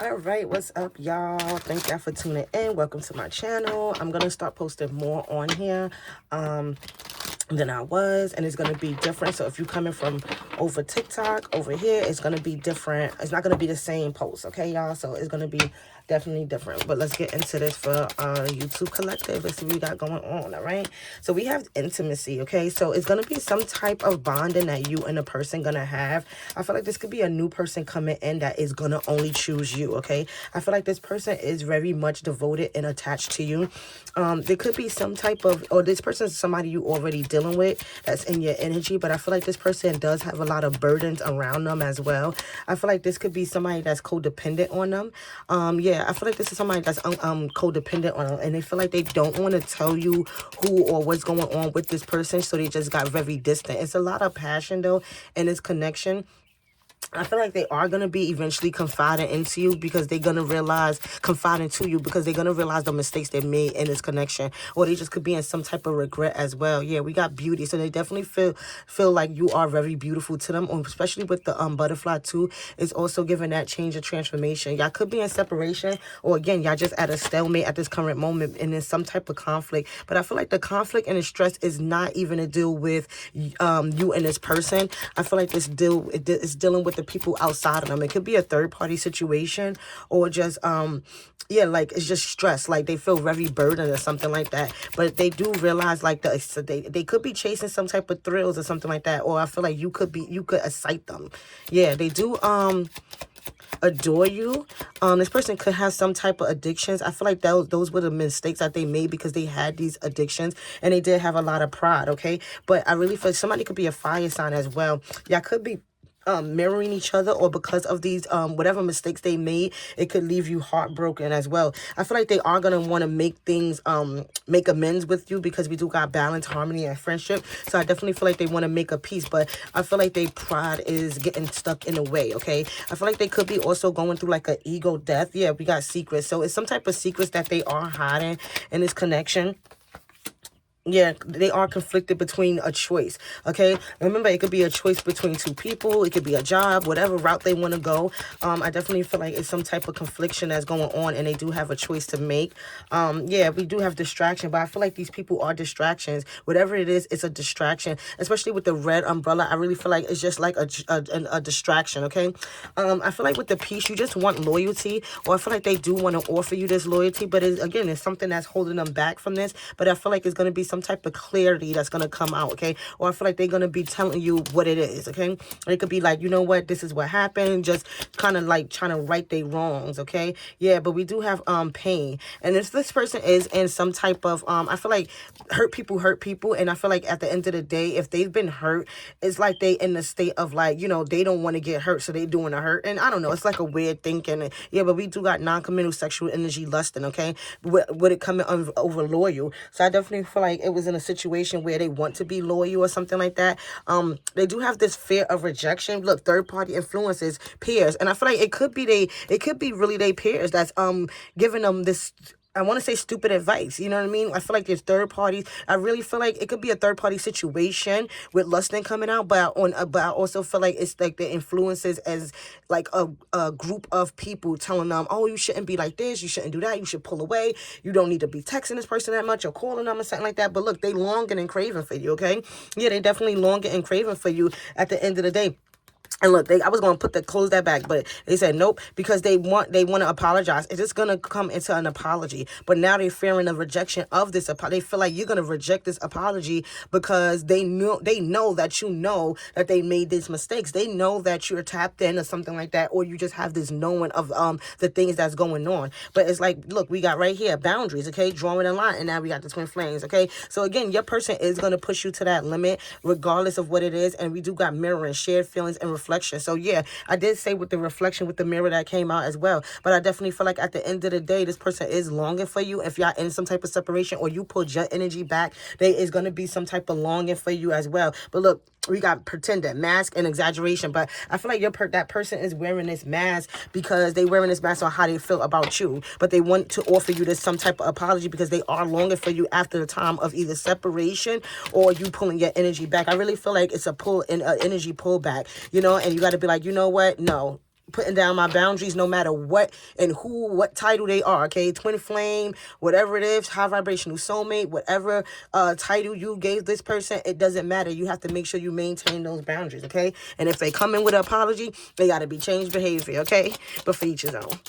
All right, what's up, y'all? Thank y'all for tuning in. Welcome to my channel. I'm gonna start posting more on here than I was, and it's gonna be different. So if you're coming from over TikTok over here, it's gonna be different. It's not gonna be the same post, okay, y'all? So it's gonna be definitely different. But let's get into this for YouTube Collective. Let's see what we got going on. All right, so we have intimacy. Okay, so it's gonna be some type of bonding that you and a person gonna have. I feel like this could be a new person coming in that is gonna only choose you. Okay, I feel like this person is very much devoted and attached to you. There could be some type of, or this person is somebody you already dealing with that's in your energy, but I feel like this person does have a lot of burdens around them as well. I feel like this could be somebody that's codependent on them. Yeah, I feel like this is somebody that's codependent on them, and they feel like they don't want to tell you who or what's going on with this person, so they just got very distant. It's a lot of passion though in this connection. I feel like they are going to be eventually confiding into you because they're going to realize, confiding to you because they're going to realize the mistakes they made in this connection, or they just could be in some type of regret as well. Yeah, we got beauty. So they definitely feel like you are very beautiful to them, especially with the butterfly too. It's also giving that change of transformation. Y'all could be in separation, or again, y'all just at a stalemate at this current moment and in some type of conflict. But I feel like the conflict and the stress is not even a deal with you and this person. I feel like this deal is dealing with the people outside of them. It could be a third party situation, or just yeah, like it's just stress, like they feel very burdened or something like that. But they do realize like they could be chasing some type of thrills or something like that. Or I feel like you could excite them. Yeah, they do adore you. This person could have some type of addictions. I feel like those were the mistakes that they made because they had these addictions, and they did have a lot of pride. Okay, but I really feel somebody could be a fire sign as well. Y'all could be mirroring each other, or because of these whatever mistakes they made, it could leave you heartbroken as well. I feel like they are going to want to make things make amends with you, because we do got balance, harmony, and friendship. So I definitely feel like they want to make a peace, but I feel like their pride is getting stuck in a way. Okay, I feel like they could be also going through like an ego death. Yeah, we got secrets, so it's some type of secrets that they are hiding in this connection. Yeah, they are conflicted between a choice. Okay, remember, it could be a choice between two people. It could be a job, whatever route they want to go. I definitely feel like it's some type of confliction that's going on, and they do have a choice to make. Yeah, we do have distraction, but I feel like these people are distractions. Whatever it is, it's a distraction. Especially with the red umbrella, I really feel like it's just like a distraction. Okay, I feel like with the peace, you just want loyalty, or I feel like they do want to offer you this loyalty, but again, it's something that's holding them back from this. But I feel like it's going to be some type of clarity that's going to come out. Okay, or I feel like they're going to be telling you what it is. Okay, or it could be like, you know what, this is what happened, just kind of like trying to right their wrongs. Okay, yeah, but we do have pain, and if this person is in some type of I feel like hurt people, and I feel like at the end of the day, if they've been hurt, it's like they in the state of like, you know, they don't want to get hurt, so they doing the hurt. And I don't know, it's like a weird thinking. Yeah, but we do got non-committal sexual energy lusting. Okay, with it coming over loyal. So I definitely feel like it was in a situation where they want to be loyal or something like that. They do have this fear of rejection. Look, third party influences, peers, and I feel like it could be really they peers that's giving them this, I want to say, stupid advice. You know what I mean? I feel like there's third parties. I really feel like it could be a third party situation with lusting coming out, but but I also feel like it's like the influences as like a group of people telling them, oh, you shouldn't be like this, you shouldn't do that, you should pull away, you don't need to be texting this person that much or calling them or something like that. But look, they longing and craving for you. Okay, yeah, they definitely longing and craving for you at the end of the day. And look, I was going to close that back, but they said nope, because they want to apologize. It's just going to come into an apology. But now they're fearing the rejection of this apology. They feel like you're going to reject this apology because they know that you know that they made these mistakes. They know that you're tapped in or something like that, or you just have this knowing of the things that's going on. But it's like, look, we got right here boundaries, okay, drawing a line, and now we got the twin flames, okay. So again, your person is going to push you to that limit, regardless of what it is. And we do got mirroring, shared feelings, and reflection. So yeah, I did say with the reflection with the mirror that came out as well. But I definitely feel like at the end of the day, this person is longing for you. If y'all in some type of separation, or you pulled your energy back, there is going to be some type of longing for you as well. But look, we got pretender, mask, and exaggeration. But I feel like that person is wearing this mask because they wearing this mask on how they feel about you. But they want to offer you this some type of apology because they are longing for you after the time of either separation or you pulling your energy back. I really feel like it's a pull, an energy pullback, you know, and you got to be like, you know what? No. putting down my boundaries no matter what and who, what title they are, okay? Twin flame, whatever it is, high vibrational soulmate, whatever title you gave this person, it doesn't matter. You have to make sure you maintain those boundaries, okay? And if they come in with an apology, they got to be changed behavior, okay? But for each his own.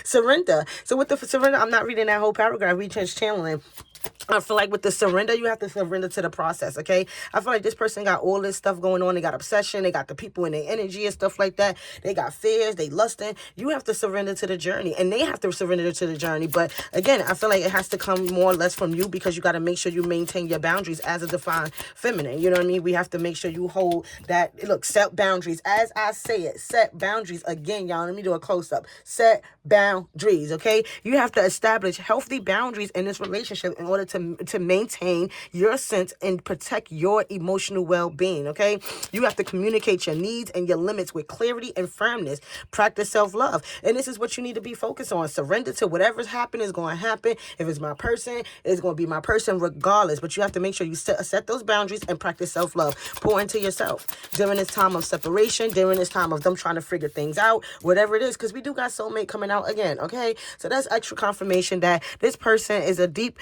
Surrender. So with the surrender, I'm not reading that whole paragraph. We just channeling. I feel like with the surrender, you have to surrender to the process, okay? I feel like this person got all this stuff going on. They got obsession. They got the people in their energy and stuff like that. They got fears. They lusting. You have to surrender to the journey. And they have to surrender to the journey. But again, I feel like it has to come more or less from you because you got to make sure you maintain your boundaries as a divine feminine. You know what I mean? We have to make sure you hold that. Look, set boundaries. As I say it, set boundaries. Again, y'all, let me do a close-up. Set boundaries, okay? You have to establish healthy boundaries in this relationship in order to maintain your sense and protect your emotional well-being, okay? You have to communicate your needs and your limits with clarity and firmness. Practice self-love. And this is what you need to be focused on. Surrender to whatever's happening is going to happen. If it's my person, it's going to be my person regardless. But you have to make sure you set those boundaries and practice self-love. Pour into yourself. During this time of separation, during this time of them trying to figure things out, whatever it is, because we do got soulmate coming out again, okay? So that's extra confirmation that this person is a deep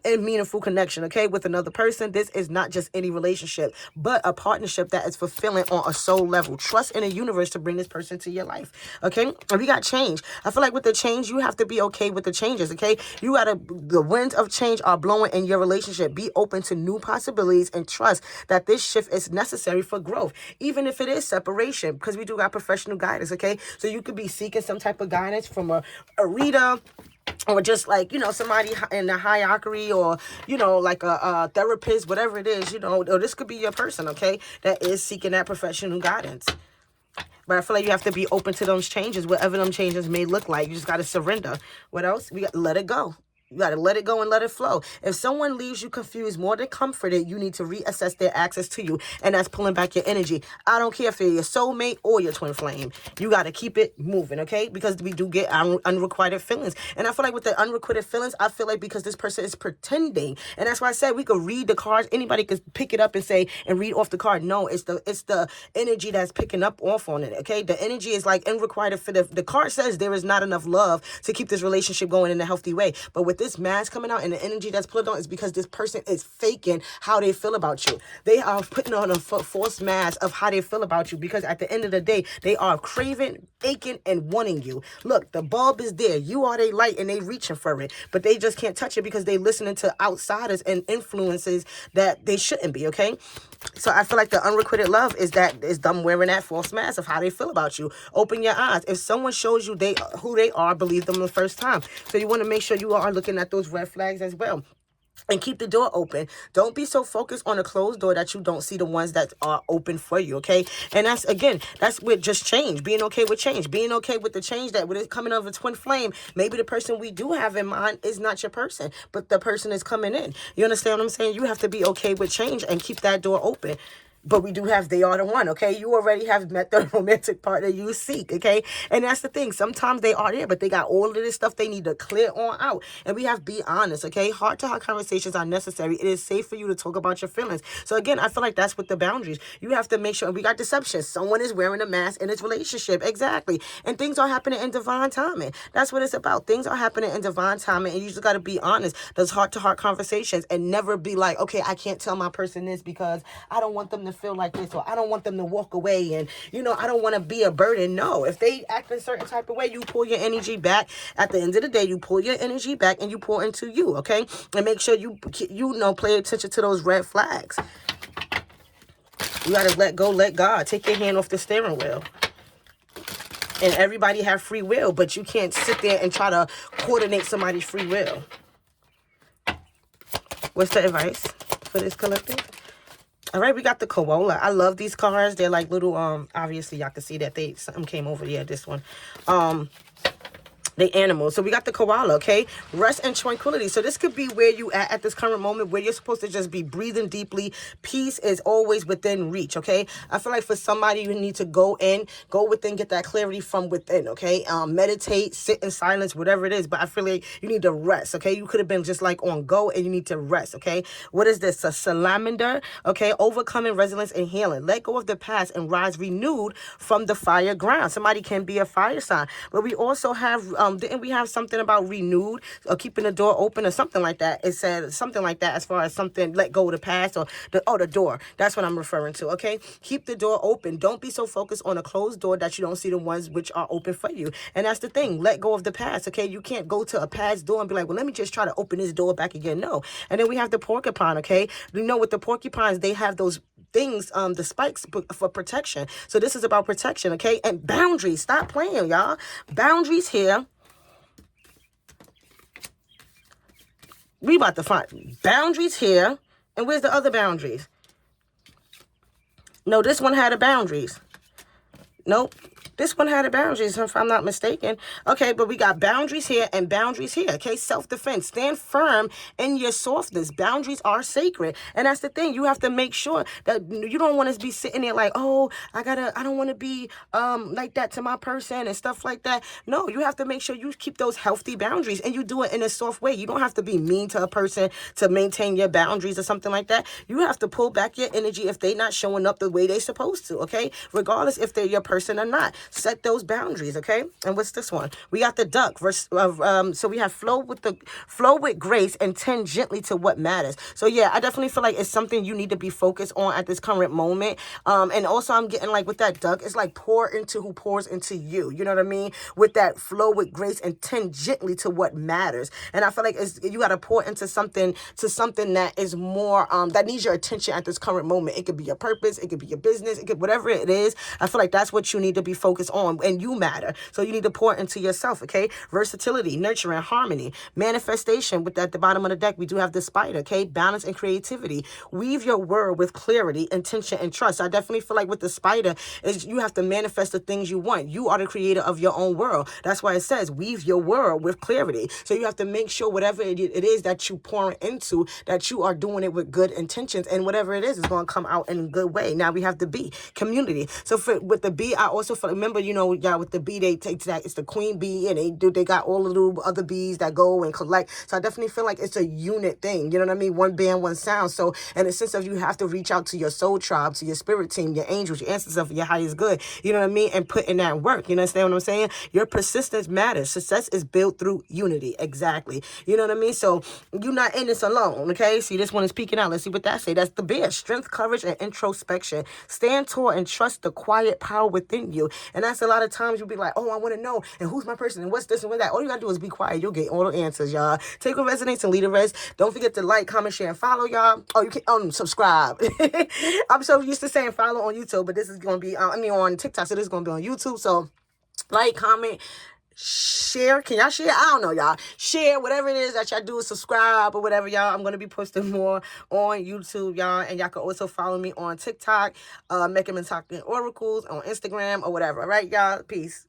and meaningful connection, okay, with another person. This is not just any relationship, but a partnership that is fulfilling on a soul level. Trust in the universe to bring this person to your life, okay? And we got change. I feel like with the change, you have to be okay with the changes, okay? The winds of change are blowing in your relationship. Be open to new possibilities and trust that this shift is necessary for growth, even if it is separation, because we do got professional guidance, okay? So you could be seeking some type of guidance from a reader, or just like, somebody in the hierarchy, or, like a therapist, whatever it is, or this could be your person, okay, that is seeking that professional guidance. But I feel like you have to be open to those changes, whatever them changes may look like. You just got to surrender. What else? We got to let it go. You got to let it go and let it flow. If someone leaves you confused more than comforted, you need to reassess their access to you. And that's pulling back your energy. I don't care if you're your soulmate or your twin flame. You got to keep it moving, okay? Because we do get unrequited feelings. And I feel like with the unrequited feelings, I feel like because this person is pretending. And that's why I said we could read the cards. Anybody could pick it up and say, and read off the card. No, it's the energy that's picking up off on it, okay? The energy is like unrequited for the card says there is not enough love to keep this relationship going in a healthy way. But with this mask coming out and the energy that's put on is because this person is faking how they feel about you. They are putting on a false mask of how they feel about you, because at the end of the day, they are craving, aching, and wanting you. Look, the bulb is there. You are their light and they reaching for it, but they just can't touch it because they listening to outsiders and influences that they shouldn't be, okay? So I feel like the unrequited love is them wearing that false mask of how they feel about you. Open your eyes. If someone shows you who they are, believe them the first time. So you want to make sure you are looking at those red flags as well. And keep the door open. Don't be so focused on a closed door that you don't see the ones that are open for you, okay? And that's with just change. Being okay with change. Being okay with the change that with it coming of a twin flame, maybe the person we do have in mind is not your person, but the person is coming in. You understand what I'm saying? You have to be okay with change and keep that door open. But we do have they are the one, okay? You already have met the romantic partner you seek, okay? And that's the thing. Sometimes they are there, but they got all of this stuff they need to clear on out. And we have to be honest, okay? Heart-to-heart conversations are necessary. It is safe for you to talk about your feelings. So again, I feel like that's with the boundaries. You have to make sure, we got deception. Someone is wearing a mask in this relationship. Exactly. And things are happening in divine timing. That's what it's about. Things are happening in divine timing, and you just got to be honest. Those heart-to-heart conversations, and never be like, okay, I can't tell my person this because I don't want them to feel like this, or I don't want them to walk away, and I don't want to be a burden. No, if they act a certain type of way, you pull your energy back. At the end of the day, you pull your energy back and you pour into you, okay? And make sure you pay attention to those red flags. You got to let go, let God. Take your hand off the steering wheel. And everybody have free will, but you can't sit there and try to coordinate somebody's free will. What's the advice for this collective? All right, we got the koala. I love these cards. They're like little, obviously y'all can see that something came over. Yeah, this one. the animals. So we got the koala, okay? Rest and tranquility. So this could be where you at this current moment, where you're supposed to just be breathing deeply. Peace is always within reach, okay? I feel like for somebody, you need to go within, get that clarity from within, okay? Meditate, sit in silence, whatever it is. But I feel like you need to rest, okay? You could have been just like on go, and you need to rest, okay? What is this? A salamander, okay? Overcoming resilience and healing. Let go of the past and rise renewed from the fire ground. Somebody can be a fire sign. But we also have, didn't we have something about renewed or keeping the door open or something like that? It said something like that as far as something, let go of the past or the door. That's what I'm referring to, okay? Keep the door open. Don't be so focused on a closed door that you don't see the ones which are open for you. And that's the thing. Let go of the past, okay? You can't go to a past door and be like, well, let me just try to open this door back again. No. And then we have the porcupine, okay? You know, with the porcupines, they have those things, the spikes for protection. So this is about protection, okay? And boundaries. Stop playing, y'all. Boundaries here. We about to find boundaries here. And where's the other boundaries? No, this one had a boundaries. Nope. This one had a boundaries, if I'm not mistaken. Okay, but we got boundaries here and boundaries here. Okay, self-defense. Stand firm in your softness. Boundaries are sacred. And that's the thing. You have to make sure that you don't want to be sitting there like, oh, I don't want to be like that to my person and stuff like that. No, you have to make sure you keep those healthy boundaries, and you do it in a soft way. You don't have to be mean to a person to maintain your boundaries or something like that. You have to pull back your energy if they're not showing up the way they're supposed to, okay? Regardless if they're your person or not. Set those boundaries, okay? And what's this one? We got the duck. So we have flow with grace and tend gently to what matters. So yeah, I definitely feel like it's something you need to be focused on at this current moment. And also I'm getting like with that duck, it's like pour into who pours into you. You know what I mean? With that flow with grace and tend gently to what matters. And I feel like you got to pour into something that is more that needs your attention at this current moment. It could be your purpose, it could be your business, it could whatever it is. I feel like that's what you need to be focused on, and you matter. So you need to pour into yourself, okay? Versatility, nurturing, harmony, manifestation. With at the bottom of the deck, we do have the spider, okay? Balance and creativity. Weave your world with clarity, intention, and trust. I definitely feel like with the spider is you have to manifest the things you want. You are the creator of your own world. That's why it says weave your world with clarity. So you have to make sure whatever it is that you pour into, that you are doing it with good intentions, and whatever it is going to come out in a good way. Now we have the bee, community. So with the bee, I also feel, remember, you know, y'all, with the bee, they take that, it's the queen bee, and they got all the little other bees that go and collect. So I definitely feel like it's a unit thing. You know what I mean? One band, one sound. So in the sense of you have to reach out to your soul tribe, to your spirit team, your angels, your ancestors, your highest good. You know what I mean? And put in that work. You understand what I'm saying? Your persistence matters. Success is built through unity. Exactly. You know what I mean? So you're not in this alone. Okay. See, this one is peeking out. Let's see what that say. That's the bear. Strength, courage, and introspection. Stand tall and trust the quiet power within you. And that's a lot of times you'll be like, oh, I want to know, and who's my person, and what's this and what that. All you gotta do is be quiet. You'll get all the answers, y'all. Take what resonates and leave the rest. Don't forget to like, comment, share, and follow, y'all. Oh, you can subscribe. I'm so used to saying follow on YouTube, but this is gonna be on TikTok, so this is gonna be on YouTube. So like, comment, share. Can y'all share? I don't know, y'all. Share whatever it is that y'all do. Subscribe or whatever, y'all. I'm gonna be posting more on YouTube, y'all, and y'all can also follow me on TikTok, Mecca, Mitaken Oracles, on Instagram or whatever. All right, y'all. Peace.